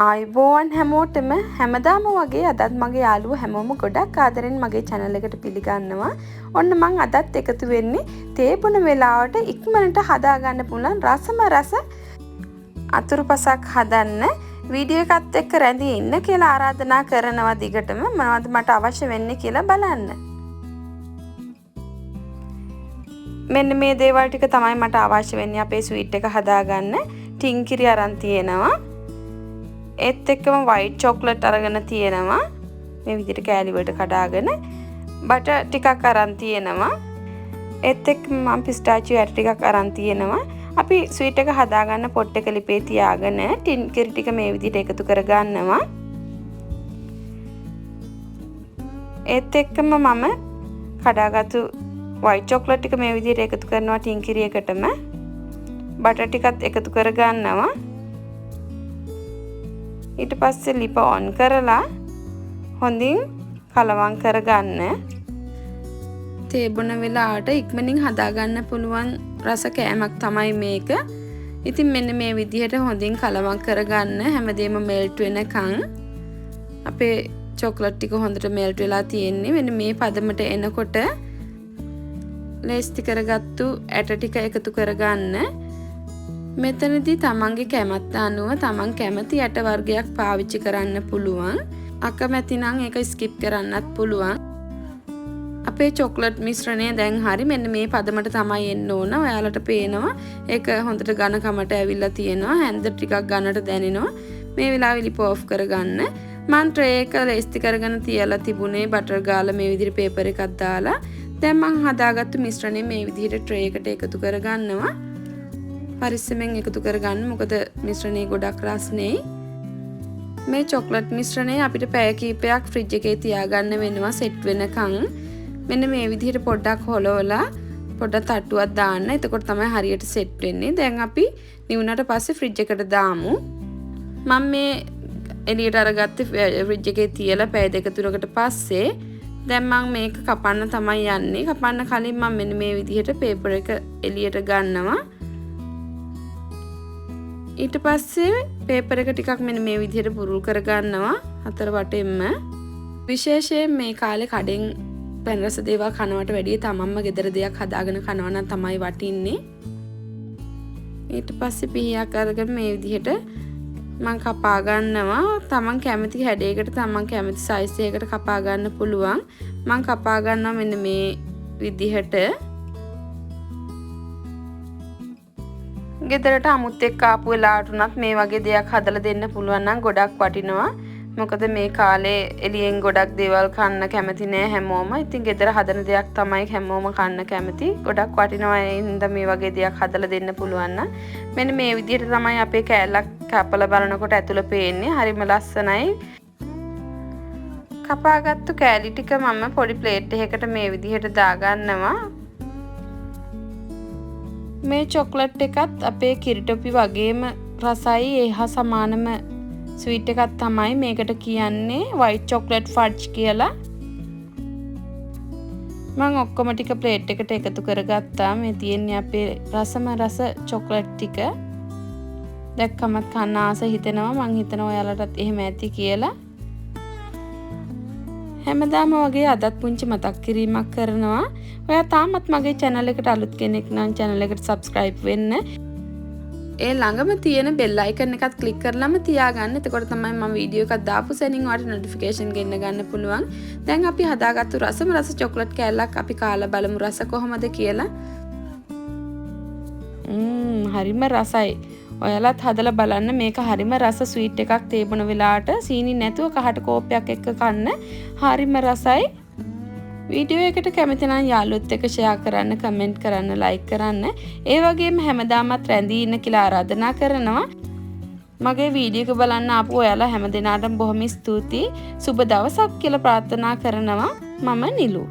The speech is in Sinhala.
ආයුබෝවන් හැමෝටම හැමදාම වගේ අදත් මගේ යාළුවෝ හැමෝම ගොඩක් ආදරෙන් මගේ channel එකට පිළිගන්නවා. ඔන්න මං අදත් එකතු වෙන්නේ තේ බොන වෙලාවට ඉක්මනට හදා ගන්න පුළුවන් රසම රස අතුරුපසක් හදන්න. වීඩියෝ එකත් එක්ක රැඳී ඉන්න කියලා ආරාධනා කරනවා දිගටම. මොනවද මට අවශ්‍ය වෙන්නේ කියලා බලන්න. මෙන්න මේ දේවල් ටික තමයි මට අවශ්‍ය වෙන්නේ අපේ ස්වීට් එක හදාගන්න. ටින් කිරි අරන් තියෙනවා. ඒත් එක්කම white chocolate අරගෙන තියෙනවා. මේ විදිහට කෑලි වලට කඩාගෙන butter ටිකක් අරන් තියෙනවා. ඒත් එක්කම මම pistachio ඇට ටිකක් අරන් තියෙනවා. අපි ස්වීට් එක හදාගන්න පොට් එක ලිපේ තියාගෙන ටින් කිරි ටික මේ විදිහට එකතු කරගන්නවා. ඒත් එක්කම මම කඩාගත්තු white chocolate ටික මේ විදිහට එකතු කරනවා ටින් කිරි එකටම. butter ටිකත් එකතු කරගන්නවා. ඊට පස්සේ ලිප ඔන් කරලා හොඳින් කලවම් කරගන්න. තේ බොන වෙලාවට ඉක්මනින් හදාගන්න පුළුවන් රස කෑමක් තමයි මේක. ඉතින් මෙන්න මේ විදිහට හොඳින් කලවම් කරගන්න. හැමදේම මෙල්ට් වෙනකන් අපේ චොක්ලට් ටික හොඳට මෙල්ට් වෙලා තියෙන්නේ. මෙන්න මේ පදමට එනකොට ලේස්ති කරගත්තු ඇට ටික එකතු කරගන්න. මෙතනදී තමන්ගේ කැමැත්ත අනුව තමන් කැමති ඇට වර්ගයක් පාවිච්චි කරන්න පුළුවන්. අකමැති නම් ඒක ස්කිප් කරන්නත් පුළුවන්. අපේ චොක්ලට් මිශ්‍රණය දැන් හරි මෙන්න මේ පදමට තමයි එන්න ඕන. ඔයාලට පේනවා ඒක හොඳට ඝනකමට ඇවිල්ලා තියෙනවා. හැන්ද ටිකක් ගන්නට දැනෙනවා. මේ වෙලාවේ ලිප ඔෆ් කරගන්න. මම ට්‍රේ එක ලේස්ති කරගෙන තියලා තිබුණේ බටර් ගාලා මේ විදිහට පේපර් එකක් දාලා. දැන් මම හදාගත්තු මිශ්‍රණය මේ විදිහට ට්‍රේ එකට එකතු කරගන්නවා. පරිස්සමෙන් එකතු කරගන්න මොකද මිශ්‍රණය ගොඩක් රස්නේ. මේ චොක්ලට් මිශ්‍රණය අපිට පැය කිහිපයක් ෆ්‍රිජ් එකේ තියාගන්න වෙනවා සෙට් වෙනකන්. මෙන්න මේ විදිහට පොඩ්ඩක් හොලවලා පොඩ්ඩක් තට්ටුවක් දාන්න. එතකොට තමයි හරියට සෙට් වෙන්නේ. දැන් අපි නිවුනට පස්සේ ෆ්‍රිජ් එකට දාමු. මම මේ එළියට අරගත්තේ ෆ්‍රිජ් එකේ තියලා පැය දෙක තුනකට පස්සේ දැන් මම මේක කපන්න තමයි යන්නේ. කපන්න කලින් මම මෙන්න මේ විදිහට පේපර් එක එළියට ගන්නවා. ඊට පස්සේ පේපර් එක ටිකක් මෙන්න මේ විදිහට පුරුල් කරගන්නවා හතර වටෙන්ම. විශේෂයෙන් මේ කාලේ කඩෙන් පැන් රස දේවල් කනවට වැඩිය තමන්ම ගෙදර දෙයක් හදාගෙන කනවා නම් තමයි වටින්නේ. ඊට පස්සේ පිහියක් අරගෙන මේ විදිහට මම කපා ගන්නවා. තමන් කැමති හැඩයකට තමන් කැමති සයිස් එකකට කපා ගන්න පුළුවන්. මම කපා ගන්නවා මෙන්න මේ විදිහට. ගෙදරට අමුත් එක්ක ආපු වෙලාවට උනත් මේ වගේ දෙයක් හදලා දෙන්න පුළුවන් නම් ගොඩක් වටිනවා. මොකද මේ කාලේ එළියෙන් ගොඩක් දේවල් කන්න කැමති නෑ හැමෝම. ඉතින් ගෙදර හදන දෙයක් තමයි හැමෝම කන්න කැමති. ගොඩක් වටිනවා ඒ හින්දා මේ වගේ දෙයක් හදලා දෙන්න පුළුවන් නම්. මෙන්න මේ විදිහට තමයි අපේ කෑල්ලක් කපලා බලනකොට ඇතුළ පේන්නේ. හරිම ලස්සනයි. කපාගත්තු කෑලි ටික මම පොඩි ප්ලේට් එකකට මේ විදිහට දාගන්නවා. මේ චොක්ලට් එකත් අපේ කිරිටොපි වගේම රසයි. ඒහා සමානම ස්වීට් එකක් තමයි මේකට කියන්නේ white chocolate fudge කියලා. මම ඔක්කොම ටික ප්ලේට් එකට එකතු කරගත්තා. මේ තියෙන්නේ අපේ රසම රස චොක්ලට් ටික. දැක්කමත් කන්න ආස හිතෙනවා. මං හිතනවා ඔයාලටත් එහෙම ඇති කියලා. හැමදාම වගේ අදත් පුංචි මතක් කිරීමක් කරනවා. ඔයා තාමත් මගේ channel එකට අලුත් කෙනෙක් නම් channel එකට subscribe වෙන්න. ඒ ළඟම තියෙන bell icon එකත් click කරලාම තියාගන්න. එතකොට තමයි මම වීඩියෝ එකක් දාපු සැනින් ඔයාලට notification ගෙන්න ගන්න පුළුවන්. දැන් අපි හදාගත්තු රසම රස chocolate කෑල්ලක් අපි කාලා බලමු රස කොහමද කියලා. හරිම රසයි. ඔයාලත් හදලා බලන්න. මේක හරිම රස ස්වීට් එකක් තේ බොන වෙලාවට සීනි නැතුව කහට කෝප්පයක් එක්ක කන්න හරිම රසයි. වීඩියෝ එකට කැමති නම් යාළුවොත් එක්ක ෂෙයා කරන්න, කමෙන්ට් කරන්න, ලයික් කරන්න. ඒ වගේම හැමදාමත් රැඳී ඉන්න කියලා ආරාධනා කරනවා. මගේ වීඩියෝ එක බලන්න ආපු ඔයාලා හැමදෙනාටම බොහොම ස්තුතියි. සුබ දවසක් කියලා ප්‍රාර්ථනා කරනවා. මම නිලු.